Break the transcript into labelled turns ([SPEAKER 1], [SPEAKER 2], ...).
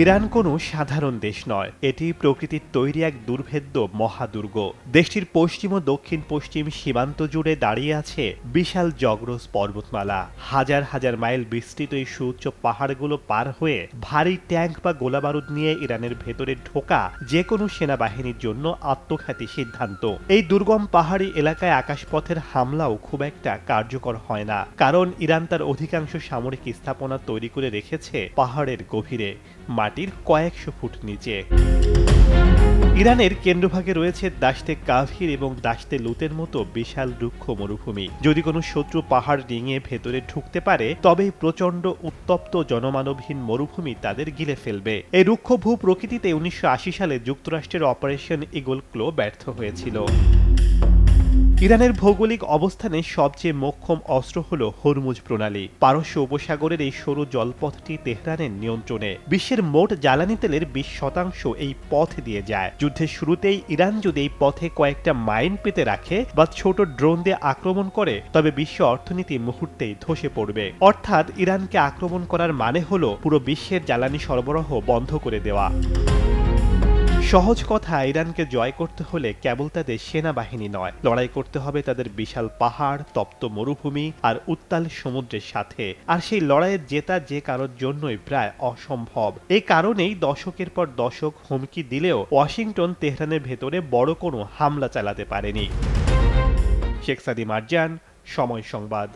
[SPEAKER 1] Iran কোনো সাধারণ দেশ নয়, এটি প্রকৃতির তৈরি এক দুর্ভেদ্য মহাদুর্গ। দেশটির পশ্চিম ও দক্ষিণ পশ্চিম সীমান্ত জুড়ে দাঁড়িয়ে আছে বিশাল জগ্রস পর্বতমালা। হাজার হাজার মাইল বিস্তৃত এই সুউচ্চ পাহাড়গুলো পার হয়ে ভারী ট্যাঙ্ক বা গোলাবারুদ নিয়ে ইরানের ভেতরে ঢোকা যে কোনো সেনাবাহিনীর জন্য আত্মঘাতী সিদ্ধান্ত। এই দুর্গম পাহাড়ি এলাকায় আকাশপথের হামলাও খুব একটা কার্যকর হয় না, কারণ ইরান তার অধিকাংশ সামরিক স্থাপনা তৈরি করে রেখেছে পাহাড়ের গভীরে, মাটির কয়েকশো ফুট নিচে। ইরানের কেন্দ্রভাগে রয়েছে দাশতে কাভির এবং দাশতে লুতের মতো বিশাল রুক্ষ মরুভূমি। যদি কোনো শত্রু পাহাড় ডিঙিয়ে ভেতরে ঢুকতে পারে, তবে প্রচণ্ড উত্তপ্ত জনমানবহীন মরুভূমি তাদের গিলে ফেলবে। এই রুক্ষ ভূ প্রকৃতিতে 1980 সালে যুক্তরাষ্ট্রের অপারেশন ইগল ক্লো ব্যর্থ হয়েছিল। ইরানের ভৌগোলিক অবস্থানে সবচেয়ে মোক্ষম অস্ত্র হল হরমুজ প্রণালী। পারস্য উপসাগরের এই সরু জলপথটি তেহরানের নিয়ন্ত্রণে। বিশ্বের মোট জ্বালানি তেলের 20% এই পথ দিয়ে যায়। যুদ্ধের শুরুতেই ইরান যদি এই পথে কয়েকটা মাইন পেতে রাখে বা ছোট ড্রোন দিয়ে আক্রমণ করে, তবে বিশ্ব অর্থনীতি মুহূর্তেই ধসে পড়বে। অর্থাৎ ইরানকে আক্রমণ করার মানে হল পুরো বিশ্বের জ্বালানি সরবরাহ বন্ধ করে দেওয়া। সহজ কথা, ইরানকে জয় করতে হলে কেবল তাদের সেনাবাহিনী নয়, লড়াই করতে হবে তাদের বিশাল পাহাড়, তপ্ত মরুভূমি আর উত্তাল সমুদ্রের সাথে। আর সেই লড়াইয়ে জেতা যে কারোর জন্যই প্রায় অসম্ভব। এই কারণেই দশকের পর দশক হুমকি দিলেও ওয়াশিংটন তেহরানের ভেতরে বড় কোনো হামলা চালাতে পারেনি। শেখ সাদি মারজান, সময় সংবাদ।